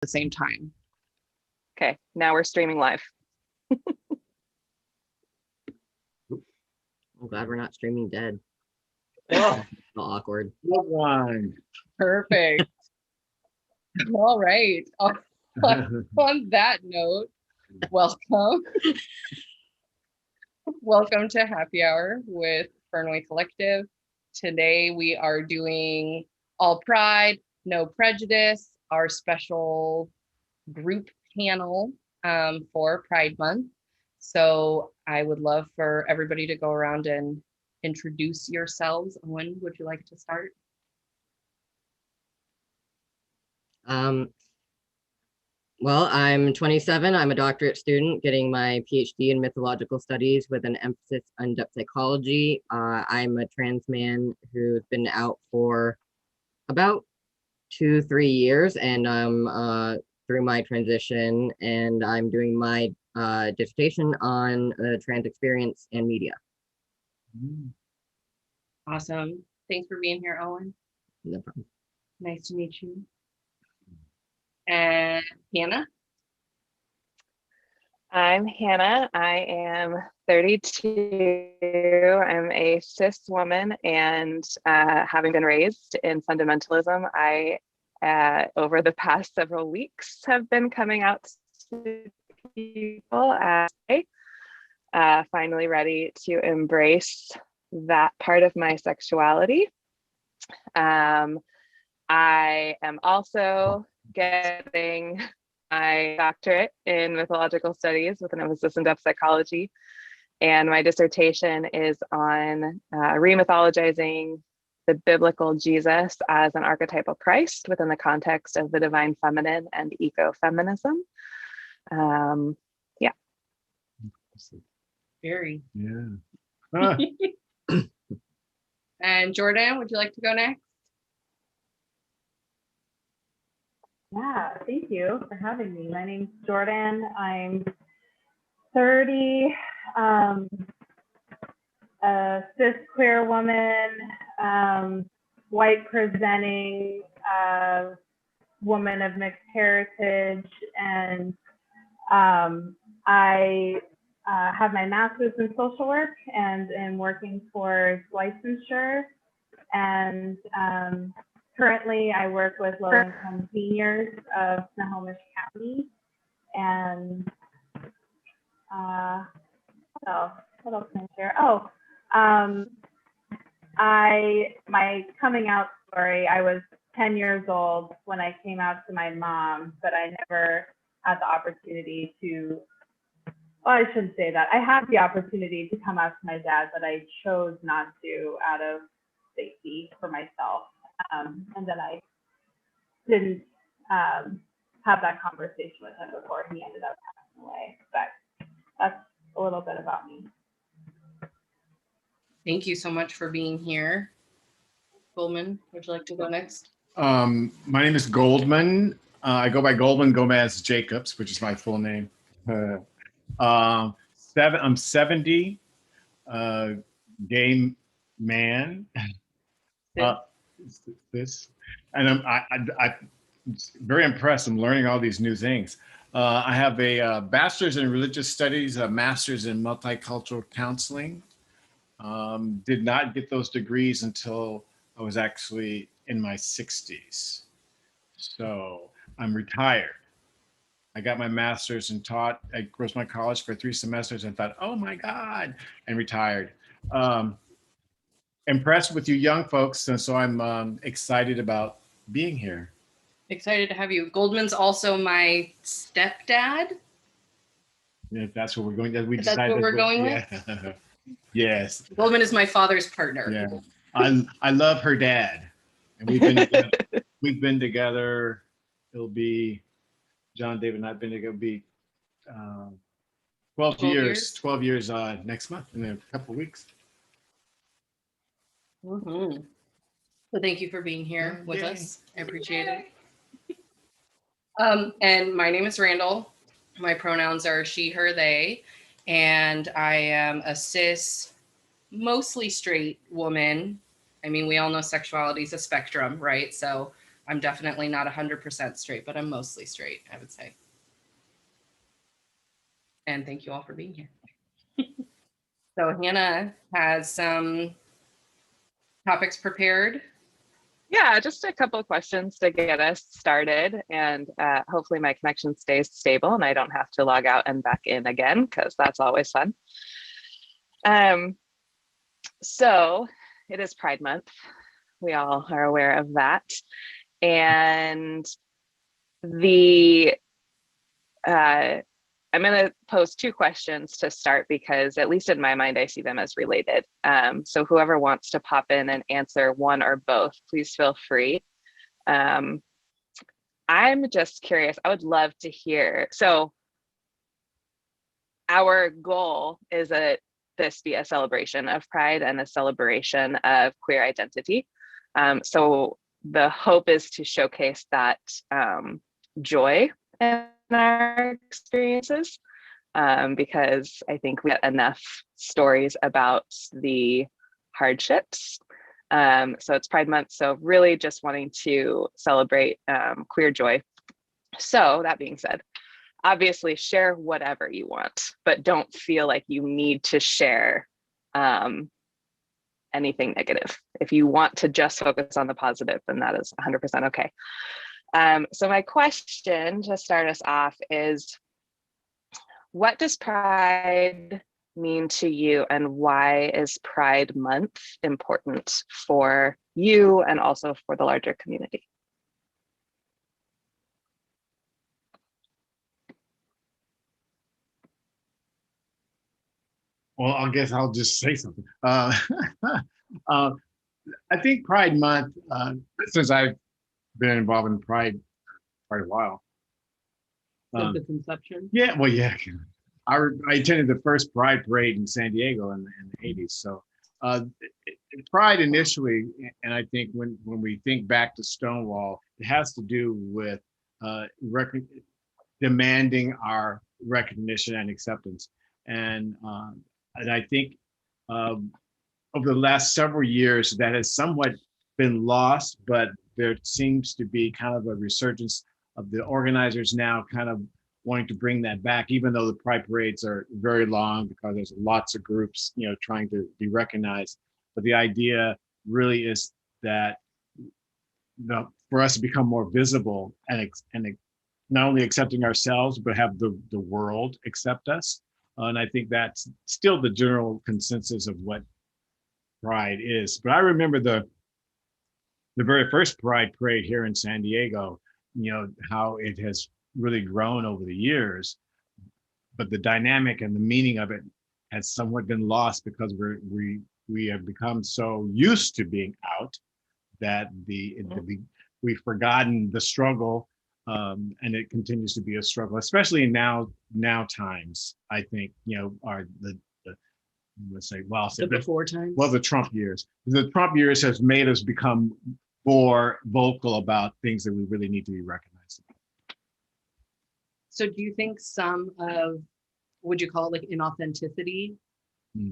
the same time. Okay, now we're streaming live. I'm glad we're not streaming dead. Oh, Awkward. good one. Perfect. All right. On that note, welcome. Welcome to Happy Hour with Fernway Collective. Today we are doing All Pride, No Prejudice, our special group panel for Pride Month. So I would love for everybody to go around and introduce yourselves. Owen, would you like to start? Well, I'm 27. I'm a doctorate student getting my PhD in mythological studies with an emphasis on depth psychology. I'm a trans man who's been out for about 2-3 years, and I'm through my transition, and I'm doing my dissertation on trans experience and media. Awesome. Thanks for being here, Owen. No problem. Nice to meet you. And Hannah? I'm Hannah. I am 32. I'm a cis woman, and having been raised in fundamentalism, I, over the past several weeks, have been coming out to people as finally ready to embrace that part of my sexuality. I am also getting my doctorate in mythological studies with an emphasis in depth psychology. And my dissertation is on remythologizing the biblical Jesus as an archetypal Christ within the context of the divine feminine and ecofeminism. Yeah. Very. Yeah. And Jordan, would you like to go next? Yeah, thank you for having me. My name's Jordan. I'm 30, a cis queer woman, white presenting woman of mixed heritage, and I have my master's in social work and am working towards licensure. And currently, I work with low-income seniors of Snohomish County, and what else can I share? My coming out story, I was 10 years old when I came out to my mom, but I never had the opportunity to, well, I shouldn't say that. I had the opportunity to come out to my dad, but I chose not to out of safety for myself. And then I didn't have that conversation with him before he ended up passing away. But that's a little bit about me. Thank you so much for being here. Goldman, would you like to go next? My name is Goldman. I go by Goldman Gomez Jacobs, which is my full name. I'm 70, gay man. And I'm very impressed. I'm learning all these new things. I have a bachelor's in religious studies, a master's in multicultural counseling. Did not get those degrees until I was actually in my 60s. So I'm retired. I got my master's and taught at Grossmont College for 3 semesters and thought, oh my God, and retired. Impressed with you young folks, and so I'm excited about being here. Excited to have you. Goldman's also my stepdad. Yeah, that's what we're going. That's what we're going with? Yeah. Yes. Goldman is my father's partner. Yeah. I love her dad. And we've been together. It'll be, John, David, and I've been together. It'll be 12 years. 12 years next month, in a couple of weeks. Mm-hmm. So thank you for being here with us. I appreciate it. And my name is Randall. My pronouns are she, her, they, and I am a cis, mostly straight woman. I mean, we all know sexuality is a spectrum, right? So I'm definitely not 100% straight, but I'm mostly straight, I would say. And thank you all for being here. So Hannah has some topics prepared. Yeah, just a couple of questions to get us started, and hopefully my connection stays stable and I don't have to log out and back in again, because that's always fun. So it is Pride Month. We all are aware of that. And the I'm going to pose two questions to start, because at least in my mind, I see them as related. So whoever wants to pop in and answer one or both, please feel free. I'm just curious. I would love to hear. So our goal is that this be a celebration of Pride and a celebration of queer identity. So the hope is to showcase that joy in our experiences, because I think we have enough stories about the hardships. So it's Pride Month, so really just wanting to celebrate queer joy. So that being said, obviously share whatever you want, but don't feel like you need to share anything negative. If you want to just focus on the positive, then that is 100% okay. So my question to start us off is, what does Pride mean to you, and why is Pride Month important for you and also for the larger community? Well, I guess I'll just say something. I think Pride Month, since I've been involved in Pride quite a while. Since its inception. Yeah, well, yeah. I attended the first Pride parade in San Diego in the 80s. So Pride initially, and I think when we think back to Stonewall, it has to do with demanding our recognition and acceptance. And I think over the last several years, that has somewhat been lost, but there seems to be kind of a resurgence of the organizers now kind of wanting to bring that back, even though the Pride parades are very long because there's lots of groups, trying to be recognized. But the idea really is that for us to become more visible and not only accepting ourselves, but have the world accept us. And I think that's still the general consensus of what Pride is. But I remember the very first Pride parade here in San Diego, how it has really grown over the years, but the dynamic and the meaning of it has somewhat been lost because we have become so used to being out that we've forgotten the struggle, and it continues to be a struggle, especially in now times. I think are the let's say, the before times. Well, the Trump years. The Trump years has made us become more vocal about things that we really need to be recognized about. So do you think some of, would you call it like inauthenticity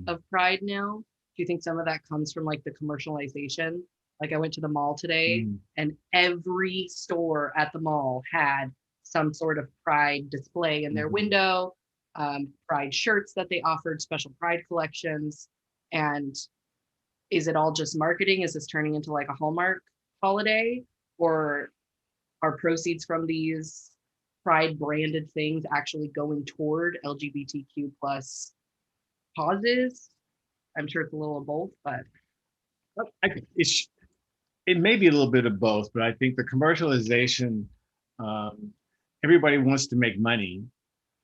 of Pride now? Do you think some of that comes from like the commercialization? Like I went to the mall today and every store at the mall had some sort of Pride display in their window, Pride shirts that they offered, special Pride collections. And is it all just marketing? Is this turning into like a Hallmark holiday? Or are proceeds from these Pride branded things actually going toward LGBTQ plus causes? I'm sure it's a little of both, but I think it may be a little bit of both, but I think the commercialization, everybody wants to make money.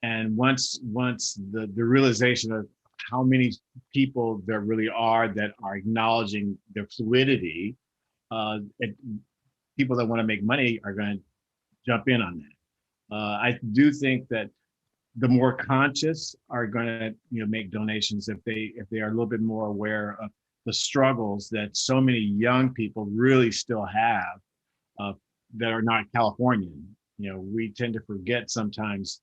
And once the realization of how many people there really are that are acknowledging their fluidity, people that want to make money are going to jump in on that. I do think that the more conscious are going to make donations if they are a little bit more aware of the struggles that so many young people really still have that are not Californian. We tend to forget sometimes,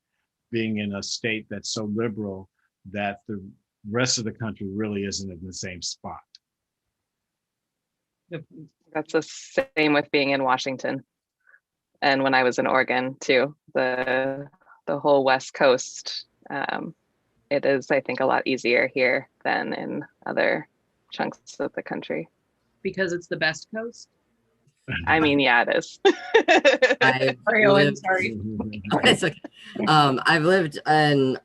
being in a state that's so liberal, that the rest of the country really isn't in the same spot. That's the same with being in Washington. And when I was in Oregon too, the whole West Coast, it is, I think, a lot easier here than in other chunks of the country. Because it's the best coast. I mean, yeah, it is. I've Sorry, Owen, lived, sorry. it's okay. I've lived on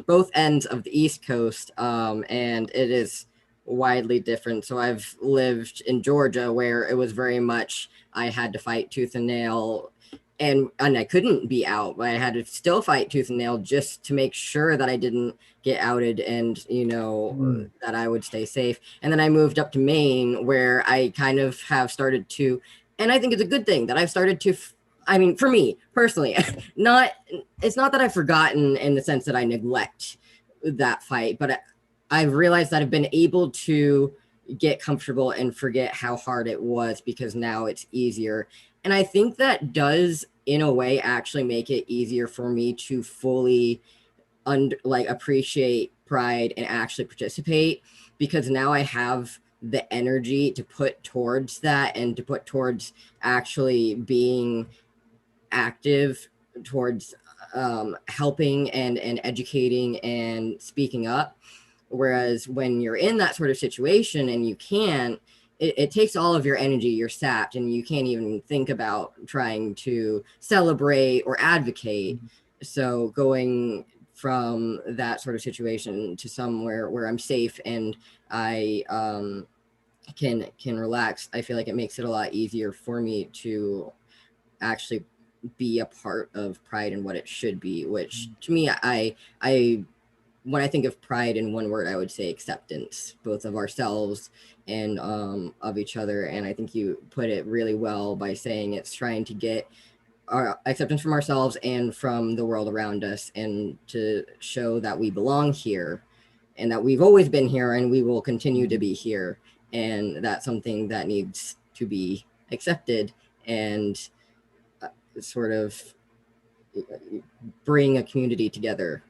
both ends of the East Coast, and it is widely different. So I've lived in Georgia, where it was very much I had to fight tooth and nail, and I couldn't be out, but I had to still fight tooth and nail just to make sure that I didn't get outed, and that I would stay safe. And then I moved up to Maine, where I kind of have started to, and I think it's a good thing that I've started to. I mean, for me personally, it's not that I've forgotten in the sense that I neglect that fight, but I've realized that I've been able to get comfortable and forget how hard it was, because now it's easier. And I think that does, in a way, actually make it easier for me to fully appreciate Pride and actually participate, because now I have the energy to put towards that, and to put towards actually being active towards helping and educating and speaking up. Whereas when you're in that sort of situation and you can't, it takes all of your energy, you're sapped, and you can't even think about trying to celebrate or advocate. So going from that sort of situation to somewhere where I'm safe and I can relax, I feel like it makes it a lot easier for me to actually be a part of Pride and what it should be, which to me, I when I think of Pride in one word, I would say acceptance, both of ourselves and of each other. And I think you put it really well by saying it's trying to get our acceptance from ourselves and from the world around us, and to show that we belong here, and that we've always been here and we will continue to be here. And that's something that needs to be accepted, and sort of bring a community together,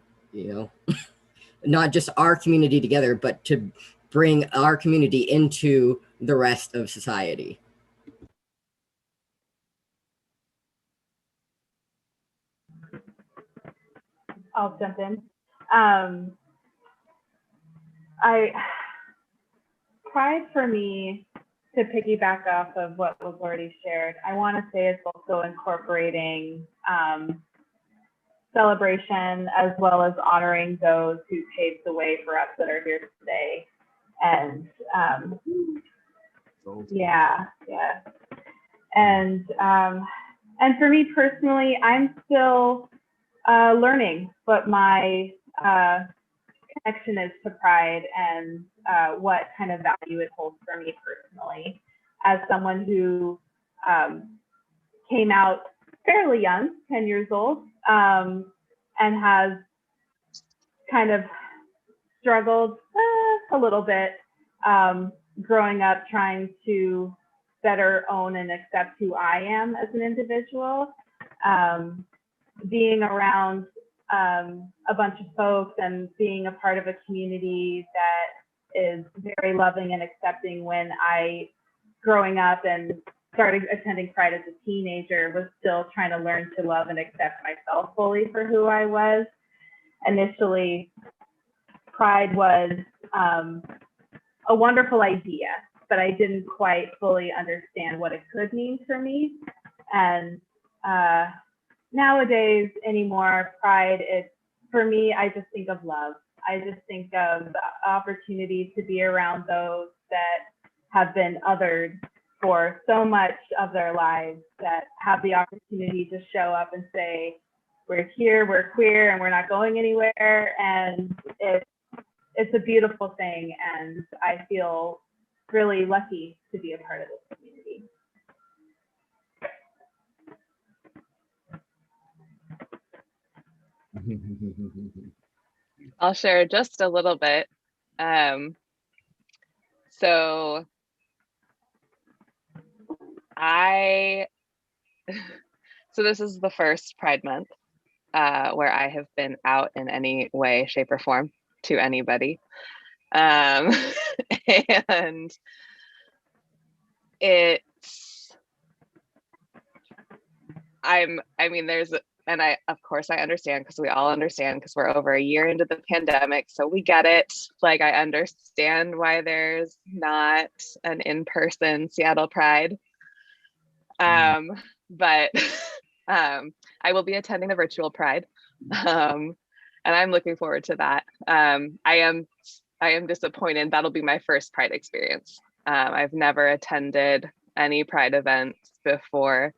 not just our community together, but to bring our community into the rest of society. I'll jump in. I Pride for me, to piggyback off of what was already shared, I want to say it's also incorporating celebration as well as honoring those who paved the way for us that are here today. And yeah. And for me personally, I'm still learning what my connection is to Pride, and what kind of value it holds for me personally, as someone who came out fairly young, 10 years old, and has kind of struggled a little bit growing up, trying to better own and accept who I am as an individual. Being around a bunch of folks and being a part of a community that is very loving and accepting, when I, growing up and started attending Pride as a teenager, was still trying to learn to love and accept myself fully for who I was. Initially, Pride was a wonderful idea, but I didn't quite fully understand what it could mean for me. And nowadays anymore, Pride is, for me, I just think of love. I just think of the opportunity to be around those that have been othered for so much of their lives, that have the opportunity to show up and say, we're here, we're queer, and we're not going anywhere. And it's a beautiful thing. And I feel really lucky to be a part of this community. I'll share just a little bit. So this is the first Pride Month where I have been out in any way, shape, or form to anybody. And I mean, and of course I understand, because we all understand, because we're over a year into the pandemic, so we get it. Like, I understand why there's not an in-person Seattle Pride. But I will be attending the virtual Pride. And I'm looking forward to that. I am disappointed. That'll be my first Pride experience. I've never attended any Pride events before.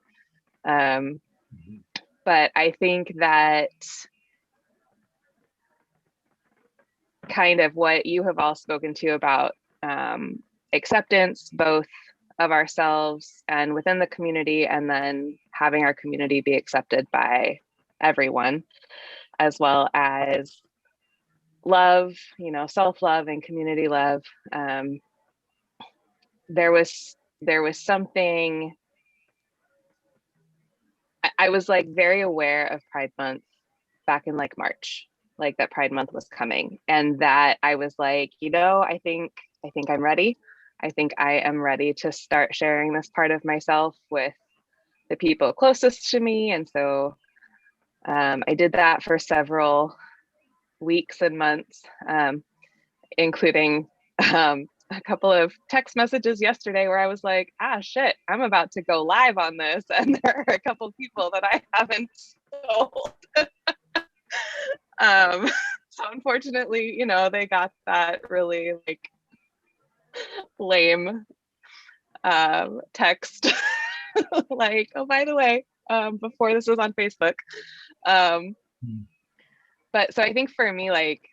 But I think that kind of what you have all spoken to about acceptance, both of ourselves and within the community, and then having our community be accepted by everyone, as well as love, self-love and community love. There was something, I was like very aware of Pride Month back in like March, like that Pride Month was coming, and that I was like, I think I'm ready. I think I am ready to start sharing this part of myself with the people closest to me. And so I did that for several weeks and months, including a couple of text messages yesterday where I was like, shit, I'm about to go live on this. And there are a couple people that I haven't told. So unfortunately, they got that really like lame text like, oh, by the way, before this was on Facebook. But so I think for me, like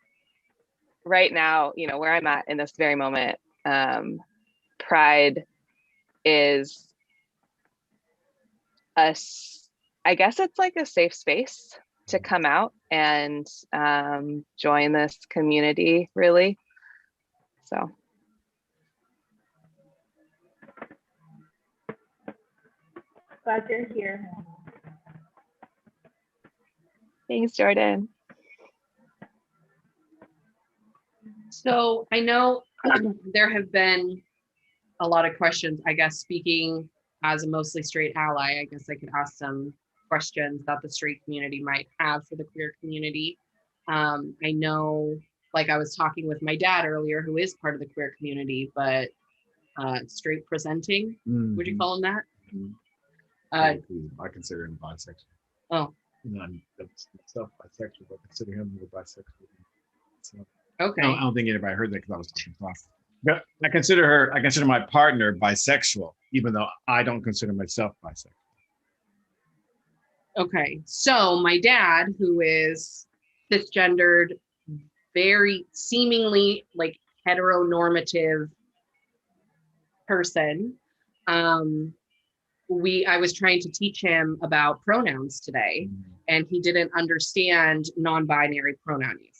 right now, where I'm at in this very moment, Pride is I guess it's like a safe space to come out and join this community, really. So. Glad you're here. Thanks, Jordan. So I know there have been a lot of questions, I guess, speaking as a mostly straight ally, I guess I could ask some questions that the straight community might have for the queer community. I know, like I was talking with my dad earlier, who is part of the queer community, but straight presenting, would you call him that? I consider him bisexual. Oh. I'm self-bisexual, but I consider him more bisexual. So, okay. No, I don't think anybody heard that because I was talking fast. But I consider my partner bisexual, even though I don't consider myself bisexual. Okay, so my dad, who is cisgendered, very seemingly like heteronormative person, I was trying to teach him about pronouns today, and he didn't understand non-binary pronoun usage.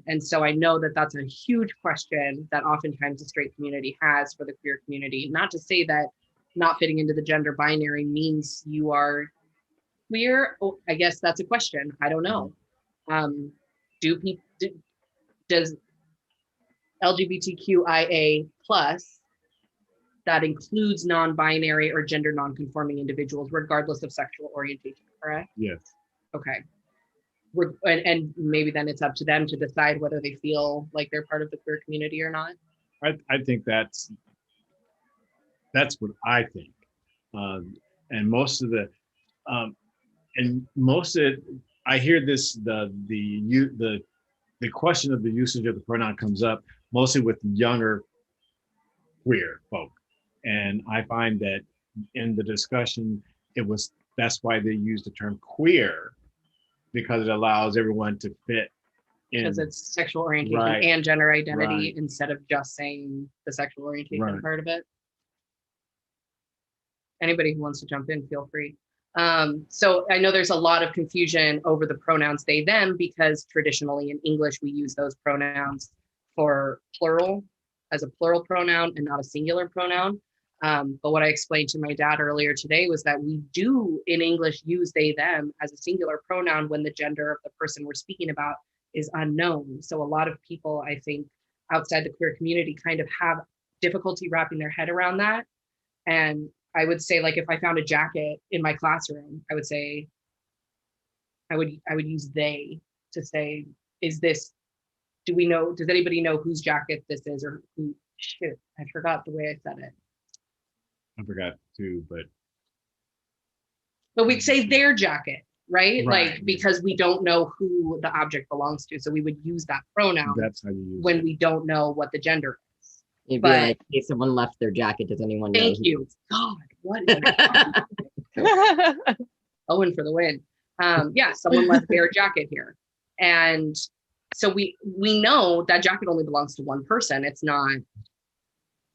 And so I know that that's a huge question that oftentimes the straight community has for the queer community. Not to say that not fitting into the gender binary means you are queer. Oh, I guess that's a question. I don't know. Does LGBTQIA plus, that includes non-binary or gender non-conforming individuals, regardless of sexual orientation, correct? Yes. Okay. And maybe then it's up to them to decide whether they feel like they're part of the queer community or not. I think that's what I think. And most of it, I hear this, the question of the usage of the pronoun comes up mostly with younger queer folk. And I find that in the discussion, that's why they use the term queer, because it allows everyone to fit in. Because it's sexual orientation and gender identity instead of just saying the sexual orientation part of it. Anybody who wants to jump in, feel free. So I know there's a lot of confusion over the pronouns they, them, because traditionally in English, we use those pronouns for plural, as a plural pronoun and not a singular pronoun. But what I explained to my dad earlier today was that we do in English use they, them as a singular pronoun when the gender of the person we're speaking about is unknown. So a lot of people, I think, outside the queer community kind of have difficulty wrapping their head around that. And I would say, like, if I found a jacket in my classroom, I would say, I would use they to say, is this, do we know, does anybody know whose jacket this is, or who, shit, I forgot the way I said it. I forgot too, But we'd say their jacket, right? Right. Like, because we don't know who the object belongs to. So we would use that pronoun that's how you use when it. we don't know what the gender is. You'd be But- like, hey, someone left their jacket. Does anyone know? Thank who you. it is?" God, what is Owen for the win. Yeah, someone left their jacket here. And so we know that jacket only belongs to one person. It's not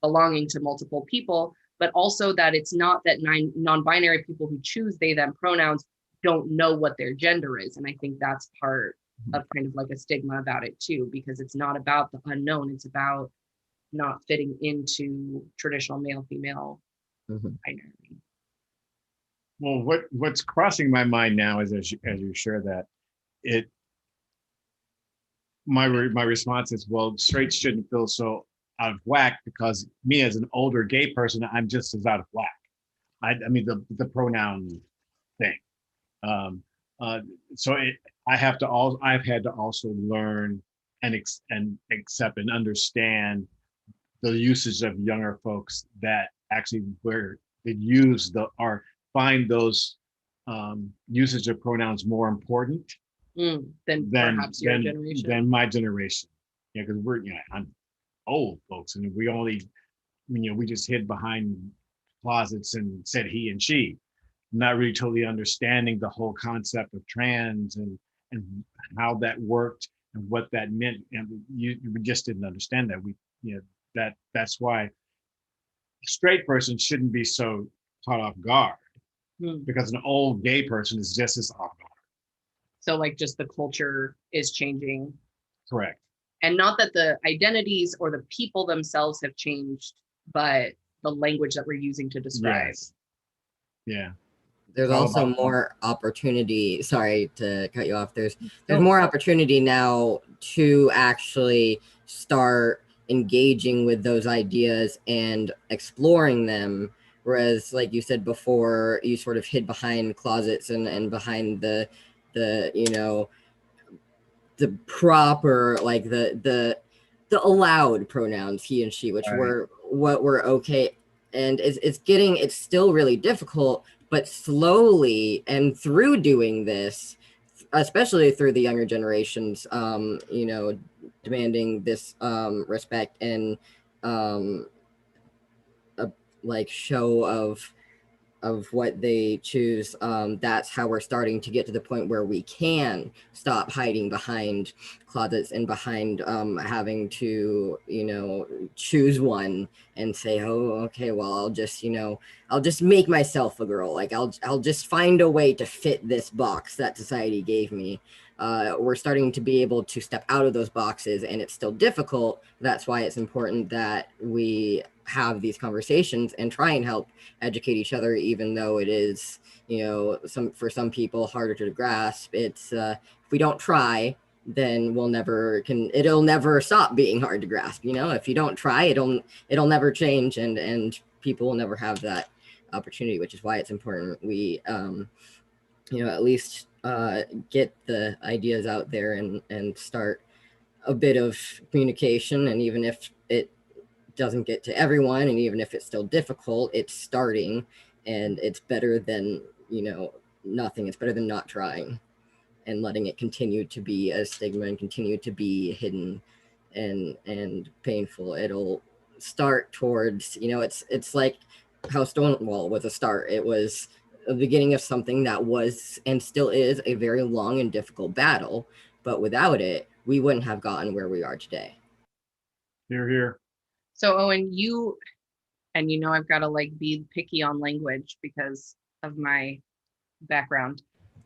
belonging to multiple people, but also that it's not that non-binary people who choose they, them pronouns don't know what their gender is. And I think that's part of kind of like a stigma about it too, because it's not about the unknown. It's about not fitting into traditional male, female binary. Well, what's crossing my mind now is as you share that, my response is, well, straights shouldn't feel so out of whack because me as an older gay person, I'm just as out of whack. I mean the pronoun thing. So I've had to also learn and accept and understand the usage of younger folks that actually where they use or find those usage of pronouns more important Than perhaps your generation. than my generation. Yeah, because I'm old folks, and we just hid behind closets and said he and she, not really totally understanding the whole concept of trans and how that worked and what that meant. And we just didn't understand that. That's why a straight person shouldn't be so caught off guard because an old gay person is just as off guard. So like just the culture is changing. Correct. And not that the identities or the people themselves have changed, but the language that we're using to describe. Yes. Yeah. There's All also about- more opportunity. Sorry to cut you off. There's more opportunity now to actually start engaging with those ideas and exploring them. Whereas, like you said before, you sort of hid behind closets and behind the the proper, like the allowed pronouns he and she, which were what were okay. And it's still really difficult, but slowly and through doing this, especially through the younger generations, demanding this respect and a like show of what they choose, that's how we're starting to get to the point where we can stop hiding behind closets and behind having to choose one and say, oh, okay, well, I'll just make myself a girl. Like I'll just find a way to fit this box that society gave me. We're starting to be able to step out of those boxes, and it's still difficult. That's why it's important that we have these conversations and try and help educate each other, even though it is, for some people harder to grasp. It's if we don't try, then it'll never stop being hard to grasp. If you don't try, it'll never change, and people will never have that opportunity, which is why it's important we at least get the ideas out there and start a bit of communication. And even if it doesn't get to everyone, and even if it's still difficult, it's starting, and it's better than nothing. It's better than not trying and letting it continue to be a stigma and continue to be hidden and painful. It'll start towards it's like how Stonewall was a start. It was the beginning of something that was and still is a very long and difficult battle, but without it we wouldn't have gotten where we are today. Here. So Owen, I've got to like be picky on language because of my background.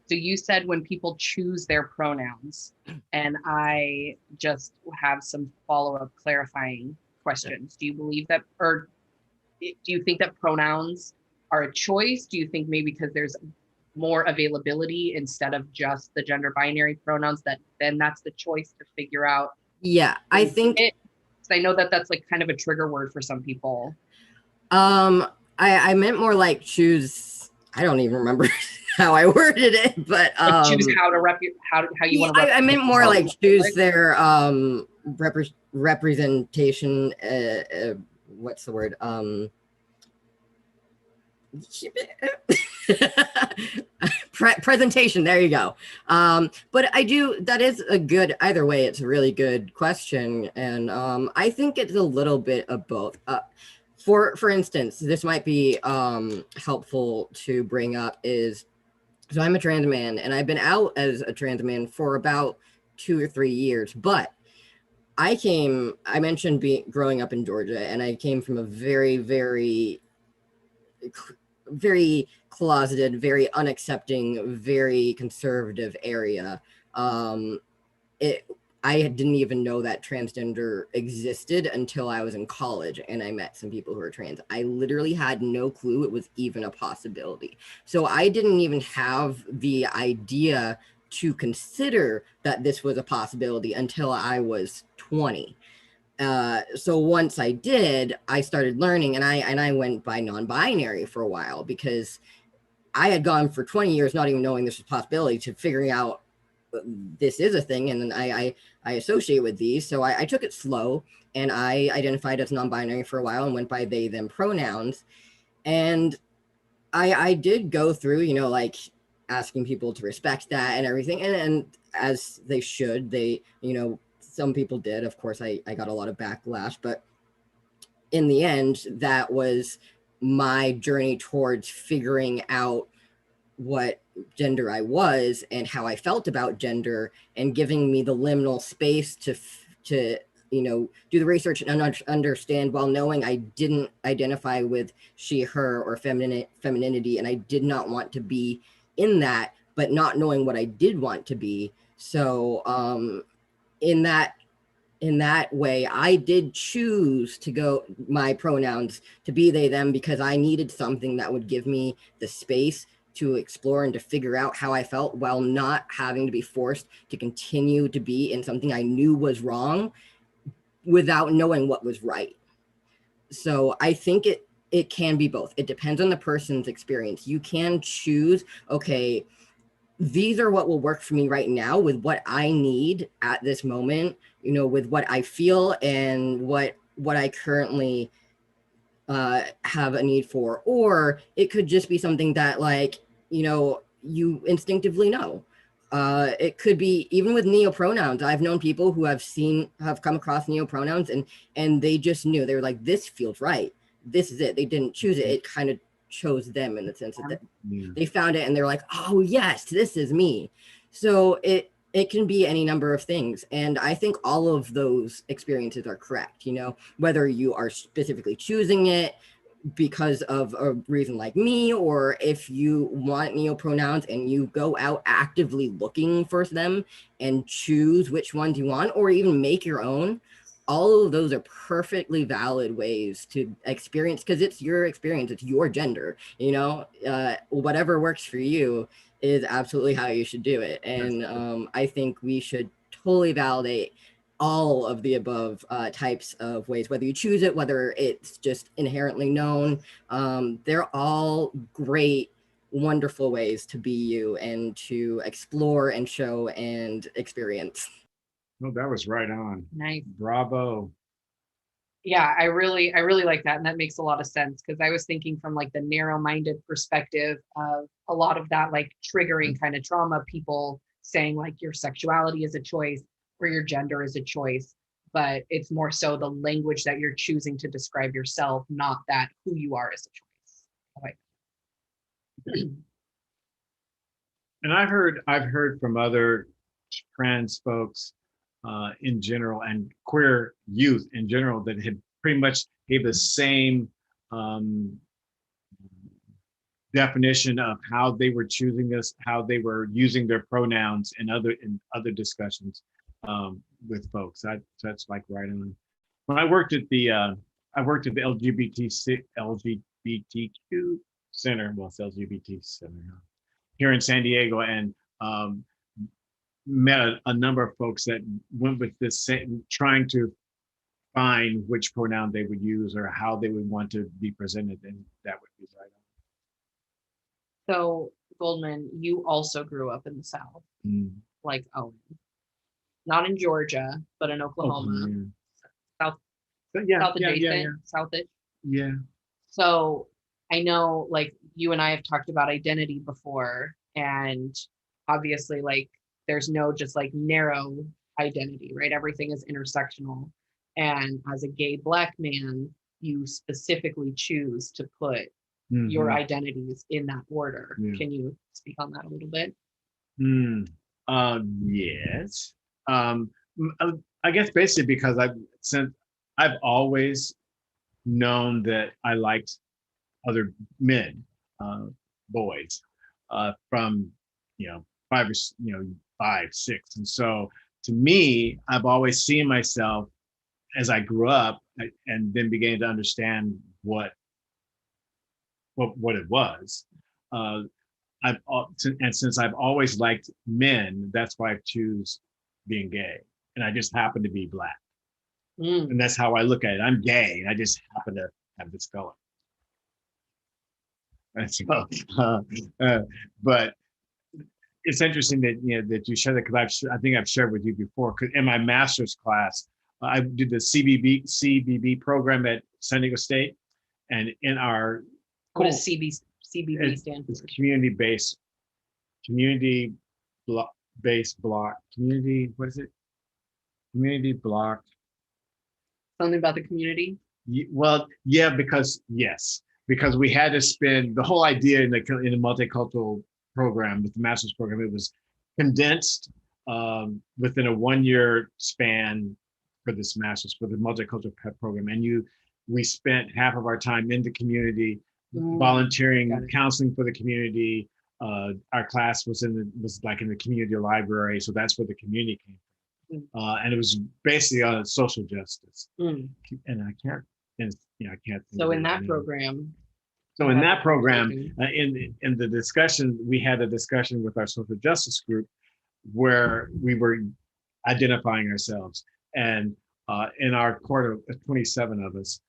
So you said when people choose their pronouns, and I just have some follow-up clarifying questions. Do you believe that, or do you think that pronouns are a choice? Do you think maybe because there's more availability instead of just the gender binary pronouns, that then that's the choice to figure out? Yeah, I think I know that that's like kind of a trigger word for some people. I I meant more like choose. I don't even remember how I worded it, but Like choose how to how you want to I meant more like yourself. choose their representation. What's the word? Presentation. There you go. But I do. That is a good. Either way, it's a really good question, and I think it's a little bit of both. For instance, this might be helpful to bring up is so I'm a trans man and I've been out as a trans man for about 2 or 3 years, but I mentioned growing up in Georgia, and I came from a very closeted, very unaccepting, very conservative area. Um, it I didn't even know that transgender existed until I was in college and I met some people who were trans. I literally had no clue it was even a possibility. So I didn't even have the idea to consider that this was a possibility until I was 20. So once I did, I started learning, and I went by non-binary for a while because I had gone for 20 years not even knowing this was a possibility to figuring out this is a thing, and then I associate with these. So I took it slow, and I identified as non-binary for a while and went by they them pronouns. And I did go through, like asking people to respect that and everything, and as they should, some people did. Of course, I got a lot of backlash, but in the end, that was my journey towards figuring out what gender I was and how I felt about gender, and giving me the liminal space to do the research and understand, while knowing I didn't identify with she, her, or femininity, and I did not want to be in that, but not knowing what I did want to be. So in that way, I did choose to go my pronouns to be they them because I needed something that would give me the space to explore and to figure out how I felt, while not having to be forced to continue to be in something I knew was wrong without knowing what was right. So I think it can be both. It depends on the person's experience. You can choose, okay, these are what will work for me right now with what I need at this moment, with what I feel and what I currently have a need for. Or it could just be something that, like, you instinctively know. It could be even with neopronouns. I've known people who have come across neopronouns, and they just knew. They were like, this feels right. This is it. They didn't choose it. It kind of chose them, in the sense that they found it and they're like, oh yes, this is me. So it can be any number of things. And I think all of those experiences are correct, whether you are specifically choosing it because of a reason like me, or if you want neopronouns and you go out actively looking for them and choose which ones you want, or even make your own. All of those are perfectly valid ways to experience, because it's your experience, it's your gender, whatever works for you is absolutely how you should do it. And I think we should totally validate all of the above types of ways, whether you choose it, whether it's just inherently known. They're all great, wonderful ways to be you and to explore and show and experience. No, that was right on. Nice. Bravo. Yeah, I really like that, and that makes a lot of sense, because I was thinking from like the narrow-minded perspective of a lot of that, like triggering kind of trauma, people saying like your sexuality is a choice or your gender is a choice, but it's more so the language that you're choosing to describe yourself, not that who you are is a choice. Okay. And I've heard from other trans folks in general, and queer youth in general, that had pretty much gave the same definition of how they were choosing this, how they were using their pronouns in other discussions with folks. That's like right on. When I worked at the LGBTQ center, well, it's LGBT center here in San Diego, and met a number of folks that went with this same, trying to define which pronoun they would use or how they would want to be presented, then that would be right. So Goldman, you also grew up in the South, Mm. like Owen. Not in Georgia, but in Oklahoma. Yeah. South, Yeah, South yeah, yeah, adjacent, Southish. yeah. So I know like you and I have talked about identity before, and obviously like there's no just like narrow identity, right? Everything is intersectional. And as a gay Black man, you specifically choose to put your Mhm. identities in that order. Yeah. Can you speak on that a little bit? Yes. I guess basically because I've always known that I liked other men, boys, from five or 5, 6, and so to me, I've always seen myself as I grew up and then began to understand what it was. Uh, and since I've always liked men, that's why I choose being gay, and I just happen to be Black, Mm. and that's how I look at it. I'm gay, and I just happen to have this color. And so, but it's interesting that that you shared that because I think I've shared with you before. Because in my master's class, I did the CBB program at San Diego State, and in our What does CBB stand for? it's community block community. What is it? Community block. Something about the community? Well, yeah, because we had to spend the whole idea in the multicultural program with the master's program. It was condensed within a 1-year span for this master's for the multicultural program, and we spent half of our time in the community, volunteering, counseling for the community. Our class was like in the community library, so that's where the community came from. And it was basically on social justice. And I can't think So of in it that now. program, So in that program, in the discussion, we had a discussion with our social justice group where we were identifying ourselves. And in our court of 27 of us,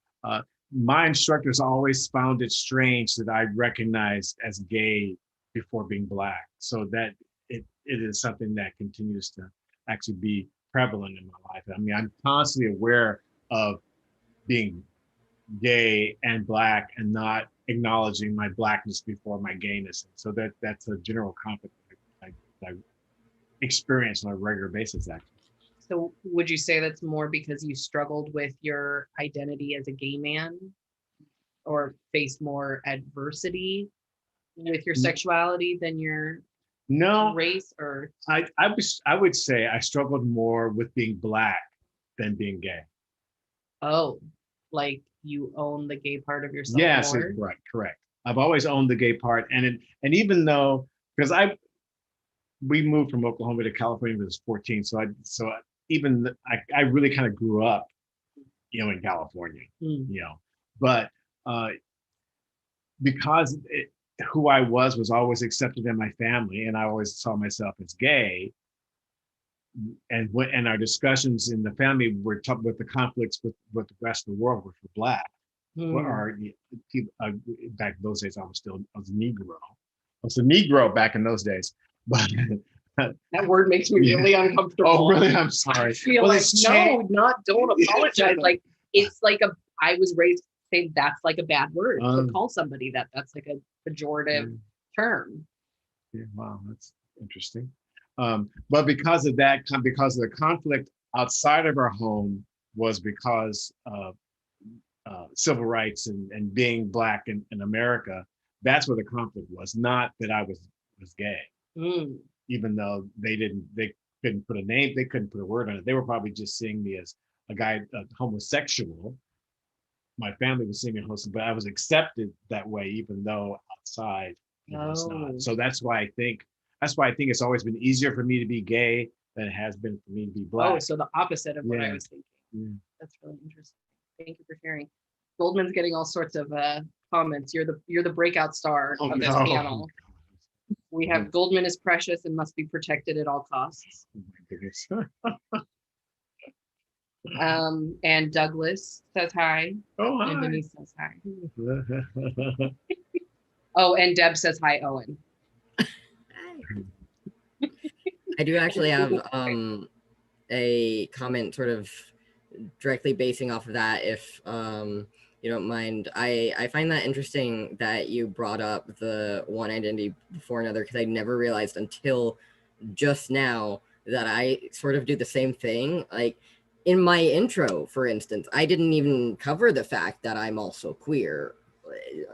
my instructors always found it strange that I recognized as gay before being Black. So that it is something that continues to actually be prevalent in my life. I mean, I'm constantly aware of being gay and Black and not acknowledging my Blackness before my gayness. So that's a general conflict I experience on a regular basis, actually. so would you say that's more because you struggled with your identity as a gay man or faced more adversity with your sexuality than your race? Or I would say I struggled more with being Black than being gay. Oh, like you own the gay part of yourself more? Right, correct. I've always owned the gay part, and even though because we moved from Oklahoma to California when I was 14, so I really kind of grew up, in California, but because who I was always accepted in my family, and I always saw myself as gay. And our discussions in the family were with the conflicts with the rest of the world, which were Black. Back in those days, I was a Negro. I was a Negro back in those days, but that word makes me really uncomfortable. Oh, really? I'm sorry. I feel don't apologize. Like it's like I was raised to say that's like a bad word to call somebody that. That's like a pejorative term. Yeah, wow, that's interesting. But because of the conflict outside of our home was because of civil rights and being Black in America, that's where the conflict was, not that I was gay. Even though they couldn't put a name, they couldn't put a word on it. They were probably just seeing me as a guy, homosexual. My family was seeing me homosexual, but I was accepted that way, even though outside it's not. So that's why I think it's always been easier for me to be gay than it has been for me to be Black. Oh, so the opposite of what I was thinking. Yeah. That's really interesting. Thank you for sharing. Goldman's getting all sorts of comments. You're the breakout star of this panel. We have Goldman is precious and must be protected at all costs. Oh my goodness. And Douglas says hi. Oh, And hi. Denise says hi. Oh, and Deb says hi, Owen. I do actually have a comment sort of directly basing off of that, if you don't mind. I find that interesting that you brought up the one identity before another, because I never realized until just now that I sort of do the same thing. Like in my intro, for instance, I didn't even cover the fact that I'm also queer,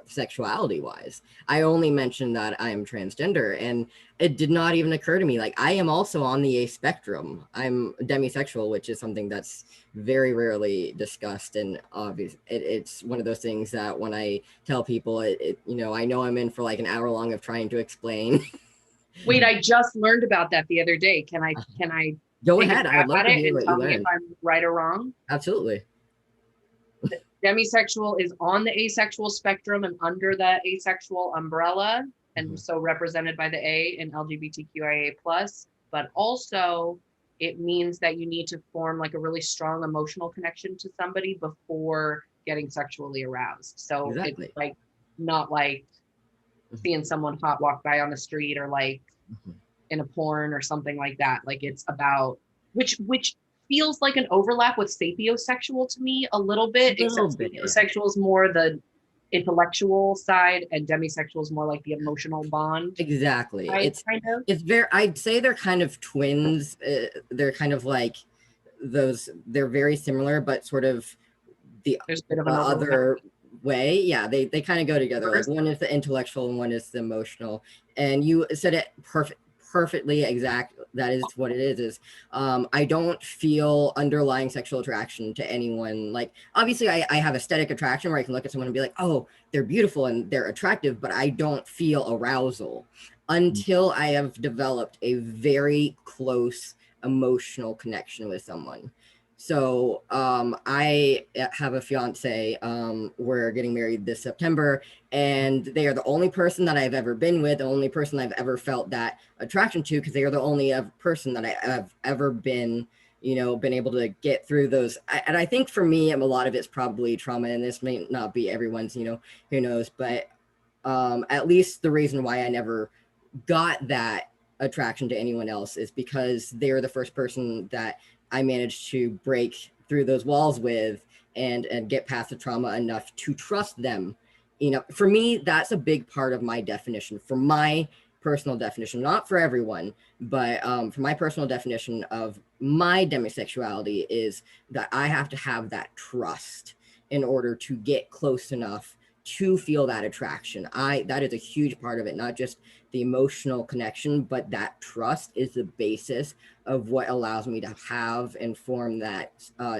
sexuality wise. I only mentioned that I am transgender, and it did not even occur to me. Like, I am also on the A spectrum. I'm demisexual, which is something that's very rarely discussed. And obvious, it's one of those things that when I tell people, I know I'm in for like an hour long of trying to explain. Wait, I just learned about that the other day. Can I Go take a ahead. I stab would love at to it hear and what you tell me if learned. I'm right or wrong? Absolutely. Demisexual is on the asexual spectrum and under the asexual umbrella, and so represented by the A in LGBTQIA plus, but also it means that you need to form like a really strong emotional connection to somebody before getting sexually aroused. So it's Exactly. like not like seeing someone hot walk by on the street, or like in a porn or something like that. Like it's about which feels like an overlap with sapiosexual to me a little A bit, little except bit, yeah. sapiosexual is more the intellectual side and demisexual is more like the emotional bond Exactly. side, kind of. It's very, I'd say they're kind of twins. They're kind of like they're very similar, but sort of There's a bit of the an overlap. other way. Yeah, they kind of go together. Like First, one is the intellectual and one is the emotional. And you said it perfectly exact. That is what it is I don't feel underlying sexual attraction to anyone. Like obviously I have aesthetic attraction where I can look at someone and be like, oh, they're beautiful and they're attractive, but I don't feel arousal until I have developed a very close emotional connection with someone. So I have a fiance. We're getting married this September, and they are the only person that I've ever been with, the only person I've ever felt that attraction to, because they are the only person that I have ever been, been able to get through those. And I think for me, a lot of it's probably trauma, and this may not be everyone's, who knows, but at least the reason why I never got that attraction to anyone else is because they're the first person that I managed to break through those walls with, and get past the trauma enough to trust them. For me, that's a big part of my definition, for my personal definition, not for everyone, but for my personal definition of my demisexuality, is that I have to have that trust in order to get close enough to feel that attraction. That is a huge part of it, not just the emotional connection, but that trust is the basis of what allows me to have and form that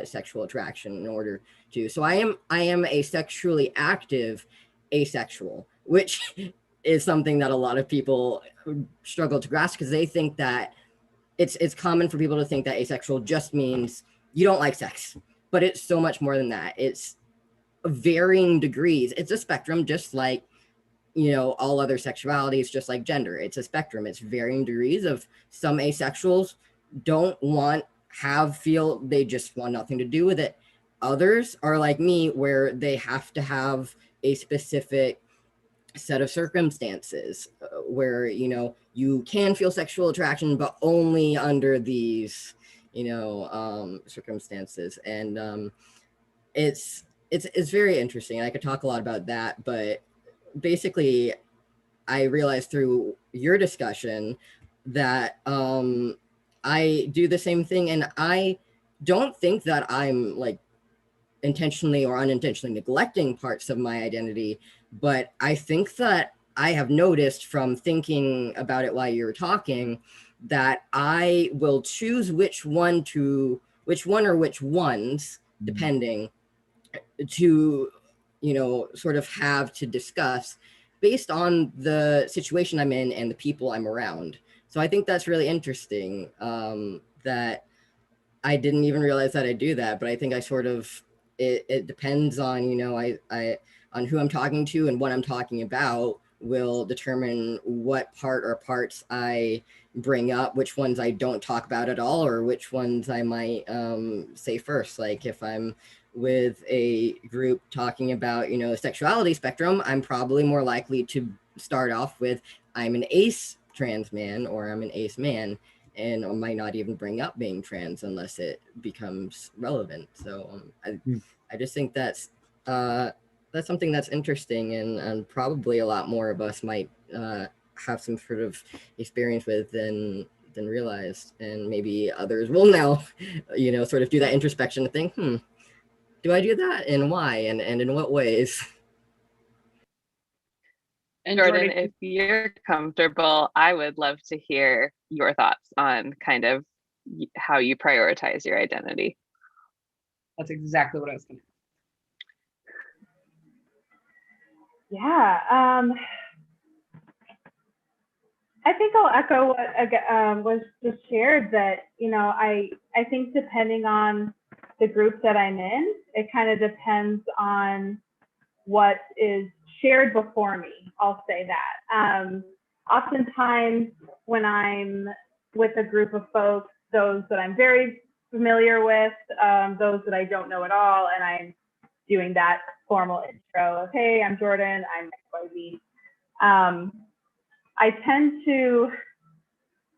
sexual attraction in order to. So I am a sexually active asexual, which is something that a lot of people struggle to grasp, because they think that it's common for people to think that asexual just means you don't like sex, but it's so much more than that. It's varying degrees. It's a spectrum, just like all other sexualities, just like gender. It's a spectrum. It's varying degrees of some asexuals don't feel they just want nothing to do with it. Others are like me, where they have to have a specific set of circumstances where you can feel sexual attraction, but only under these circumstances. And it's very interesting. I could talk a lot about that, but basically I realized through your discussion that I do the same thing, and I don't think that I'm like intentionally or unintentionally neglecting parts of my identity, but I think that I have noticed from thinking about it while you were talking that I will choose which one or which ones, depending, to sort of have to discuss based on the situation I'm in and the people I'm around. So I think that's really interesting, that I didn't even realize that I do that, but I think I sort of, it depends on, I on who I'm talking to and what I'm talking about will determine what part or parts I bring up, which ones I don't talk about at all, or which ones I might say first. Like if I'm with a group talking about, sexuality spectrum, I'm probably more likely to start off with, I'm an ace trans man, or I'm an ace man, and I might not even bring up being trans unless it becomes relevant. So I just think that's something that's interesting, and probably a lot more of us might have some sort of experience with than realized, and maybe others will now, sort of do that introspection to think, do I do that, and why, and in what ways? And Jordan, if you're comfortable, I would love to hear your thoughts on kind of how you prioritize your identity. That's exactly what I was going to. Yeah, I think I'll echo what was just shared, that, I think depending on the group that I'm in, it kind of depends on what is shared before me. I'll say that. Oftentimes when I'm with a group of folks, those that I'm very familiar with, those that I don't know at all, and I'm doing that formal intro of, hey, I'm Jordan, I'm XYZ. I tend to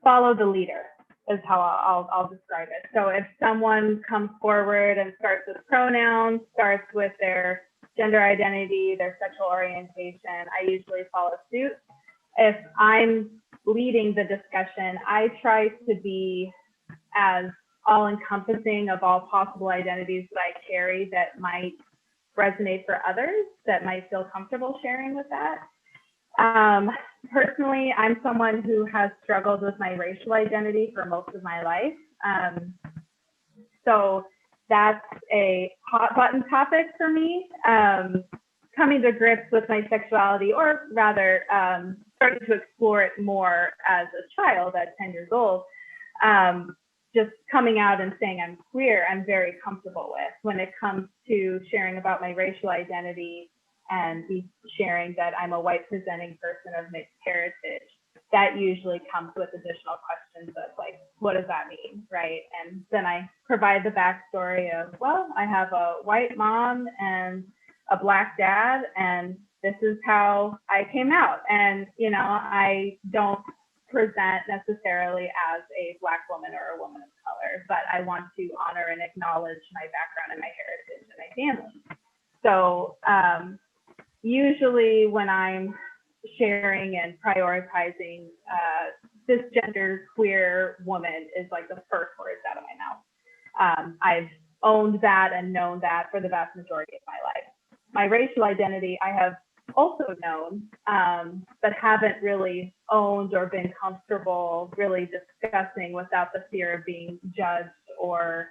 follow the leader, is how I'll describe it. So if someone comes forward and starts with pronouns, starts with their gender identity, their sexual orientation, I usually follow suit. If I'm leading the discussion, I try to be as all-encompassing of all possible identities that I carry that might resonate for others, that might feel comfortable sharing with that. Personally, I'm someone who has struggled with my racial identity for most of my life. So that's a hot button topic for me. Coming to grips with my sexuality, or rather starting to explore it more as a child at 10 years old, just coming out and saying I'm queer, I'm very comfortable with. When it comes to sharing about my racial identity and sharing that I'm a white presenting person of mixed heritage, that usually comes with additional questions of like, what does that mean, right? And then I provide the backstory of, well, I have a white mom and a Black dad, and this is how I came out. And, I don't present necessarily as a Black woman or a woman of color, but I want to honor and acknowledge my background and my heritage and my family. So usually when I'm sharing and prioritizing, cisgender queer woman is like the first words out of my mouth. I've owned that and known that for the vast majority of my life. My racial identity I have also known, but haven't really owned or been comfortable really discussing without the fear of being judged or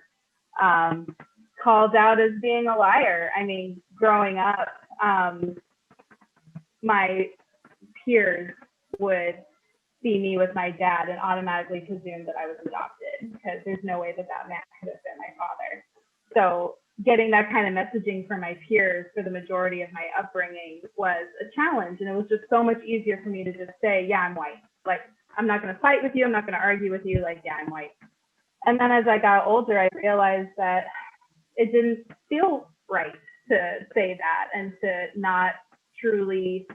called out as being a liar. I mean, growing up, my peers would see me with my dad and automatically presume that I was adopted, because there's no way that man could have been my father. So getting that kind of messaging from my peers for the majority of my upbringing was a challenge. And it was just so much easier for me to just say, yeah, I'm white. Like, I'm not going to fight with you. I'm not going to argue with you. Like, yeah, I'm white. And then as I got older, I realized that it didn't feel right to say that and to not truly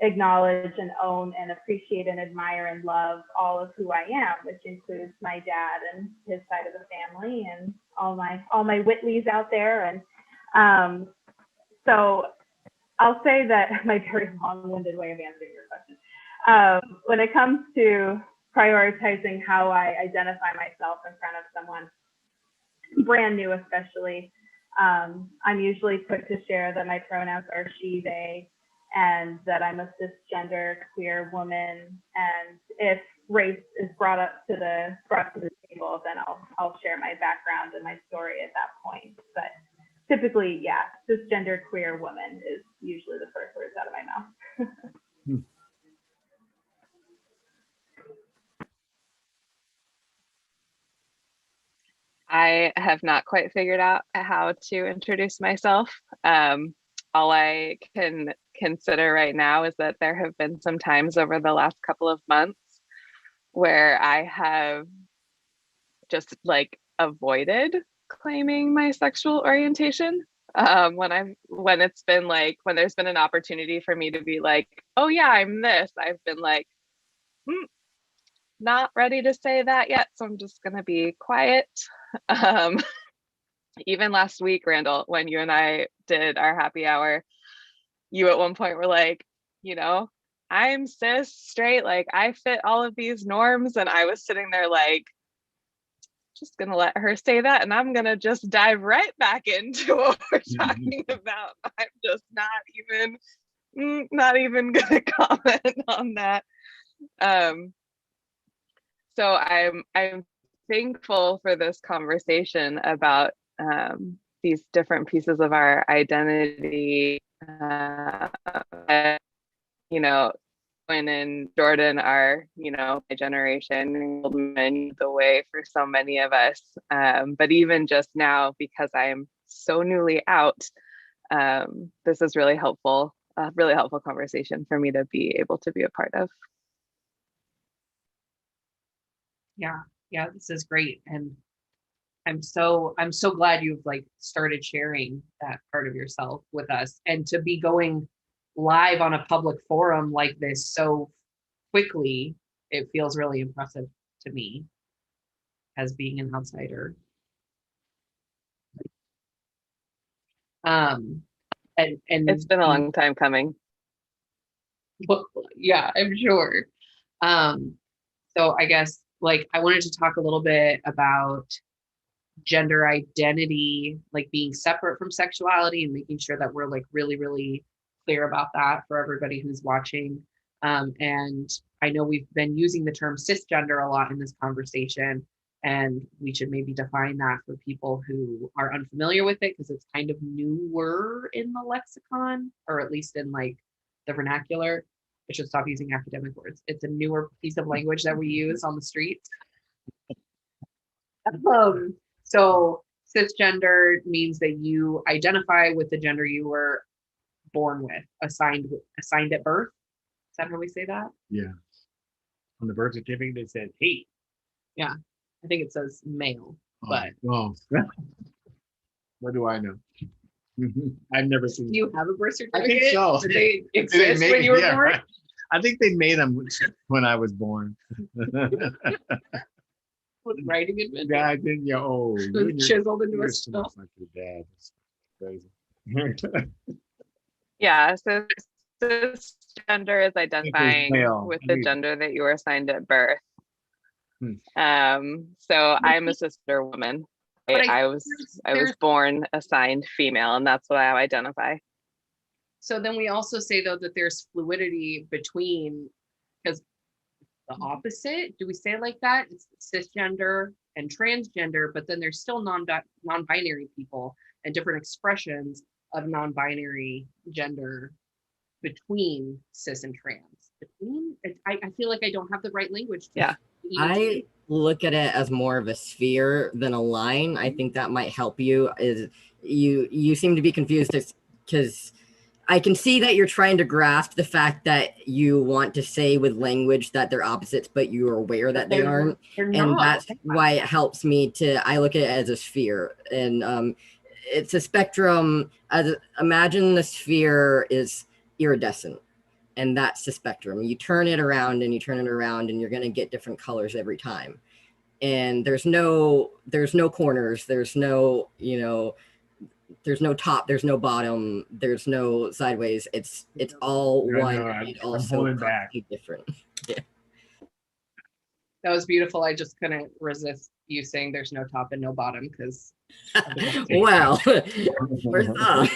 acknowledge and own and appreciate and admire and love all of who I am, which includes my dad and his side of the family and all my Whitleys out there. And so I'll say that my very long-winded way of answering your question. When it comes to prioritizing how I identify myself in front of someone brand new, especially, I'm usually quick to share that my pronouns are she, they, and that I'm a cisgender queer woman. And if race is brought to the table, then I'll share my background and my story at that point. But typically, yeah, cisgender queer woman is usually the first words out of my mouth. I have not quite figured out how to introduce myself. All I can consider right now is that there have been some times over the last couple of months where I have just like avoided claiming my sexual orientation. When it's been like, when there's been an opportunity for me to be like, oh yeah, I'm this, I've been like, not ready to say that yet, so I'm just gonna be quiet. Um, even last week, Randall, when you and I did our happy hour, you at one point were like, you know, I'm cis, straight, like I fit all of these norms. And I was sitting there like, just gonna let her say that, and I'm gonna just dive right back into what we're talking about. I'm just not even gonna comment on that. So I'm thankful for this conversation about these different pieces of our identity. You know, Quinn and Jordan are, my generation, and the way for so many of us. But even just now, because I'm so newly out, this is really helpful, a really helpful conversation for me to be able to be a part of. Yeah, this is great. And I'm so glad you've like started sharing that part of yourself with us, and to be going live on a public forum like this so quickly. It feels really impressive to me as being an outsider. And It's been a long time coming. Well, yeah, I'm sure. So I guess like I wanted to talk a little bit about gender identity, like being separate from sexuality, and making sure that we're like really, really clear about that for everybody who's watching. And I know we've been using the term cisgender a lot in this conversation, and we should maybe define that for people who are unfamiliar with it, because it's kind of newer in the lexicon, or at least in like the vernacular. I should stop using academic words. It's a newer piece of language that we use on the streets. So cisgender means that you identify with the gender you were born with, assigned at birth. Is that how we say that? Yeah. On the birth certificate, it said he. Yeah, I think it says male, but What do I know? I've never seen. Do you have a birth certificate? I think so. Did they exist when you were born? Right. I think they made them when I was born. With writing invented. Yeah, I think Chiseled into a stone. Like your dad. It's crazy. Yeah, so cisgender is identifying with the gender that you were assigned at birth. So I'm a sister woman. Right? I was born assigned female, and that's what I identify. So then we also say though that there's fluidity between, because the opposite, do we say it like that? It's cisgender and transgender, but then there's still non-binary people and different expressions of non-binary gender between cis and trans. I feel like I don't have the right language. Yeah. I look at it as more of a sphere than a line. I think that might help you. Is you seem to be confused because I can see that you're trying to grasp the fact that you want to say with language that they're opposites, but you're aware that they aren't. And that's why it helps me I look at it as a sphere. And it's a spectrum. Imagine the sphere is iridescent, and that's the spectrum. You turn it around and you turn it around, and you're going to get different colors every time. And there's no corners. There's no, there's no top, there's no bottom, there's no sideways. It's all one. I'm holding back. Different. Yeah. That was beautiful. I just couldn't resist you saying there's no top and no bottom, because well, where's up?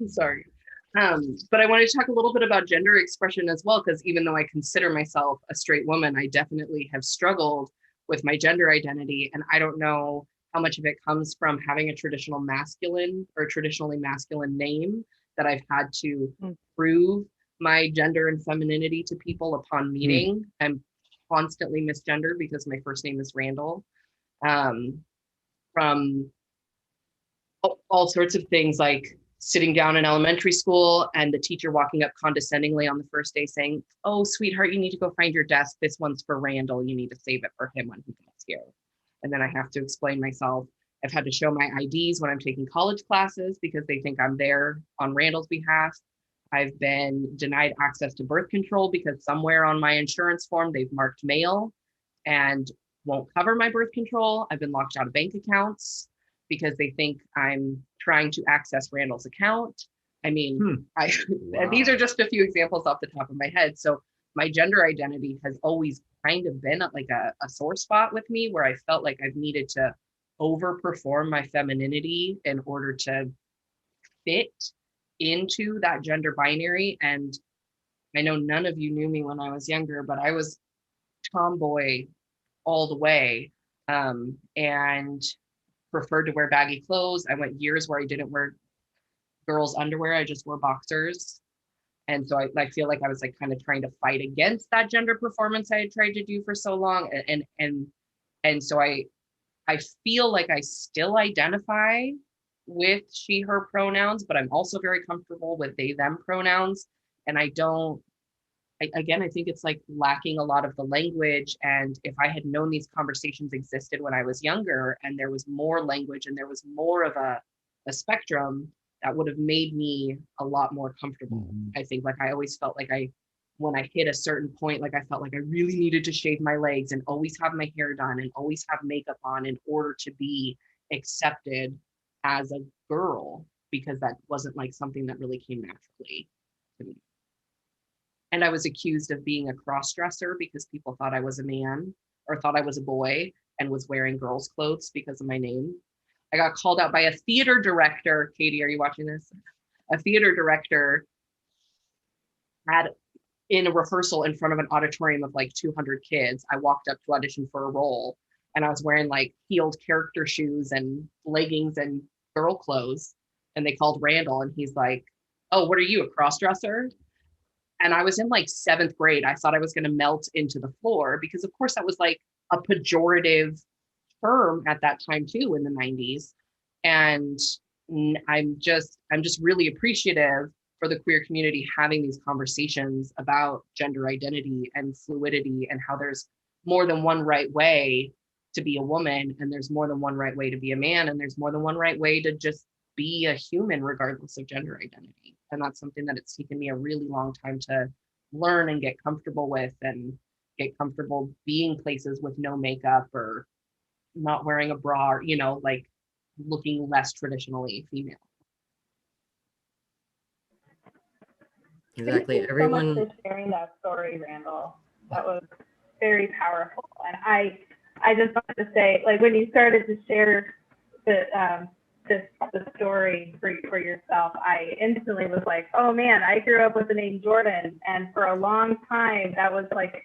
Sorry. But I wanted to talk a little bit about gender expression as well, because even though I consider myself a straight woman, I definitely have struggled with my gender identity. And I don't know how much of it comes from having a traditional masculine or traditionally masculine name that I've had to prove my gender and femininity to people upon meeting. I'm constantly misgendered because my first name is Randall. From all sorts of things like sitting down in elementary school and the teacher walking up condescendingly on the first day saying, "Oh, sweetheart, you need to go find your desk. This one's for Randall. You need to save it for him when he gets here." And then I have to explain myself. I've had to show my IDs when I'm taking college classes because they think I'm there on Randall's behalf. I've been denied access to birth control because somewhere on my insurance form they've marked male and won't cover my birth control. I've been locked out of bank accounts because they think I'm trying to access Randall's account. I mean, Wow. these are just a few examples off the top of my head. So my gender identity has always kind of been like a sore spot with me where I felt like I've needed to overperform my femininity in order to fit into that gender binary. And I know none of you knew me when I was younger, but I was tomboy all the way, and preferred to wear baggy clothes. I went years where I didn't wear girls' underwear. I just wore boxers. And so I feel like I was like kind of trying to fight against that gender performance I had tried to do for so long. And so I feel like I still identify with she, her pronouns, but I'm also very comfortable with they, them pronouns. And I don't, again, I think it's like lacking a lot of the language. And if I had known these conversations existed when I was younger and there was more language and there was more of a spectrum, that would have made me a lot more comfortable. I think like I always felt like when I hit a certain point, like I felt like I really needed to shave my legs and always have my hair done and always have makeup on in order to be accepted as a girl, because that wasn't like something that really came naturally to me. And I was accused of being a cross-dresser because people thought I was a man or thought I was a boy and was wearing girls' clothes because of my name. I got called out by a theater director. Katie, are you watching this? A theater director had in a rehearsal in front of an auditorium of like 200 kids. I walked up to audition for a role and I was wearing like heeled character shoes and leggings and girl clothes. And they called Randall and he's like, "Oh, what are you, a cross-dresser?" And I was in like 7th grade. I thought I was going to melt into the floor because of course that was like a pejorative term at that time too in the 90s. And I'm just really appreciative for the queer community having these conversations about gender identity and fluidity and how there's more than one right way to be a woman and there's more than one right way to be a man and there's more than one right way to just be a human regardless of gender identity. And that's something that it's taken me a really long time to learn and get comfortable with and get comfortable being places with no makeup or not wearing a bra or, you know, like looking less traditionally female. Exactly. Thank you so much Everyone. for sharing that story, Randall. That was very powerful. And I just wanted to say, like when you started to share the story for yourself, I instantly was like, oh man, I grew up with the name Jordan, and for a long time that was like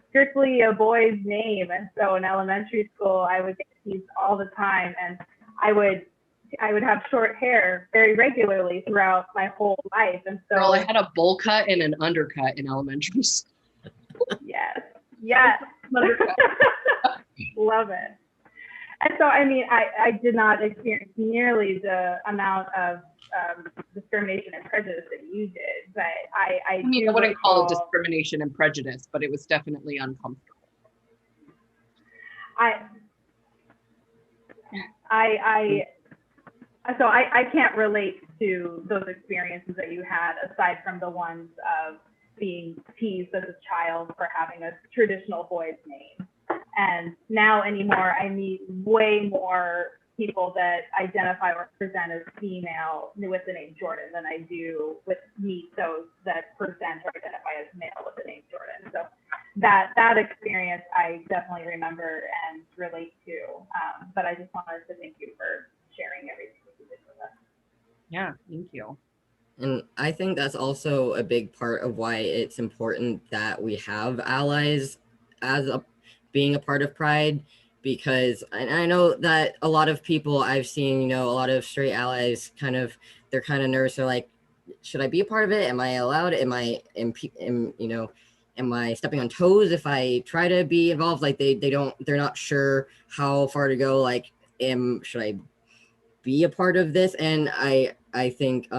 strictly a boy's name. And so in elementary school, I would get teased all the time, and I would have short hair very regularly throughout my whole life. And so Girl, I had a bowl cut and an undercut in elementary school. yes. Undercut. Love it. And so, I mean, I did not experience nearly the amount of discrimination and prejudice that you did, but I mean, I wouldn't call it discrimination and prejudice, but it was definitely uncomfortable. So I can't relate to those experiences that you had, aside from the ones of being teased as a child for having a traditional boy's name. And now anymore, I meet way more people that identify or present as female with the name Jordan than I do meet those that present or identify as male with the name Jordan. So that experience I definitely remember and relate to. But I just wanted to thank you for sharing everything that you did with us. Yeah, thank you. And I think that's also a big part of why it's important that we have allies as being a part of Pride, because I know that a lot of people I've seen, you know, a lot of straight allies they're kind of nervous. They're like, should I be a part of it? Am I allowed? Am I stepping on toes if I try to be involved? Like they're not sure how far to go. Like, should I be a part of this? And I think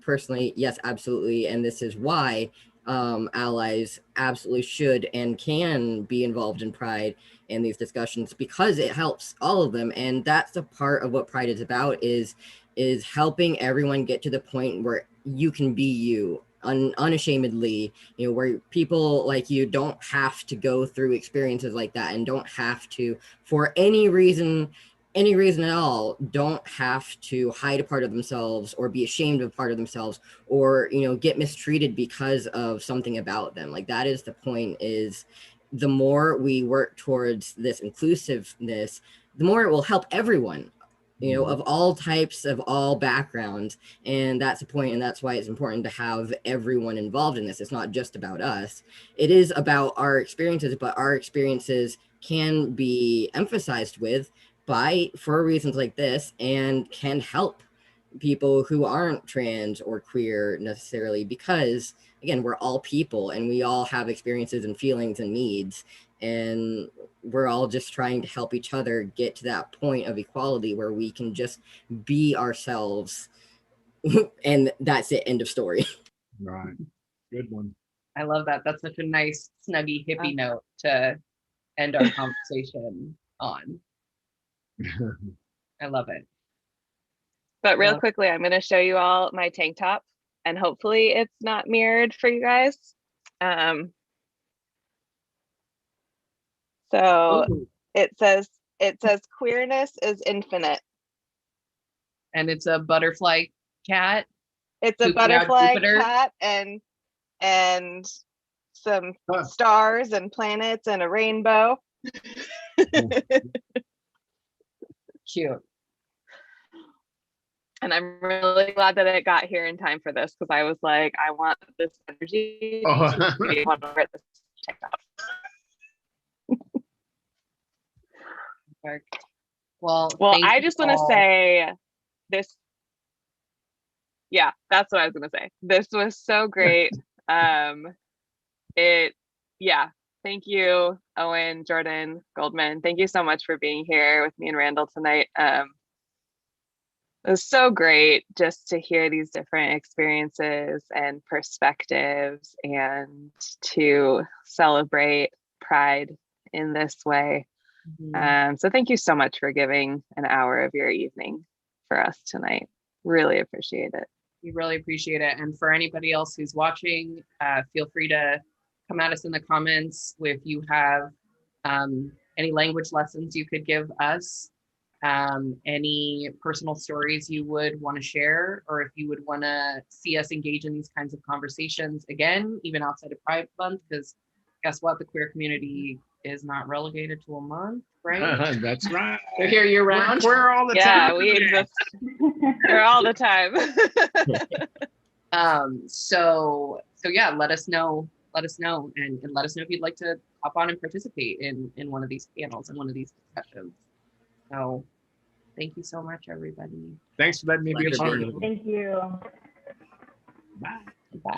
personally, yes, absolutely. And this is why allies absolutely should and can be involved in Pride in these discussions, because it helps all of them. And that's the part of what Pride is about, is helping everyone get to the point where you can be you unashamedly, you know, where people like you don't have to go through experiences like that, and don't have to, for any reason at all, don't have to hide a part of themselves or be ashamed of a part of themselves, or, you know, get mistreated because of something about them. Like, that is the point, is the more we work towards this inclusiveness, the more it will help everyone, you know, of all types, of all backgrounds. And that's the point, and that's why it's important to have everyone involved in this. It's not just about us. It is about our experiences, but our experiences can be emphasized with for reasons like this, and can help people who aren't trans or queer necessarily, because again, we're all people and we all have experiences and feelings and needs, and we're all just trying to help each other get to that point of equality where we can just be ourselves. And that's it, end of story. Right. Good one. I love that. That's such a nice, snuggy, hippie note to end our conversation on. I love it. But real quickly, I'm going to show you all my tank top, and hopefully it's not mirrored for you guys. So Ooh. it says queerness is infinite. And it's a butterfly cat. It's a Pooping out butterfly Jupiter. cat and some stars and planets and a rainbow. Cute. And I'm really glad that it got here in time for this, because I was like, I want this energy to be able to wear this tank top. Well, I just want to say this. Yeah, that's what I was going to say. This was so great. Thank you, Owen, Jordan, Goldman. Thank you so much for being here with me and Randall tonight. It was so great just to hear these different experiences and perspectives, and to celebrate Pride in this way. So thank you so much for giving an hour of your evening for us tonight. Really appreciate it. We really appreciate it. And for anybody else who's watching, feel free to come at us in the comments if you have any language lessons you could give us, any personal stories you would want to share, or if you would want to see us engage in these kinds of conversations again, even outside of Pride Month, because guess what? The queer community is not relegated to a month, right? That's right. They're here year round. We're all the time. Yeah, we exist. We're all the time. So yeah, let us know, and let us know if you'd like to hop on and participate in one of these panels and one of these discussions. So thank you so much, everybody. Thanks for letting me be a part of it. Thank you. Bye.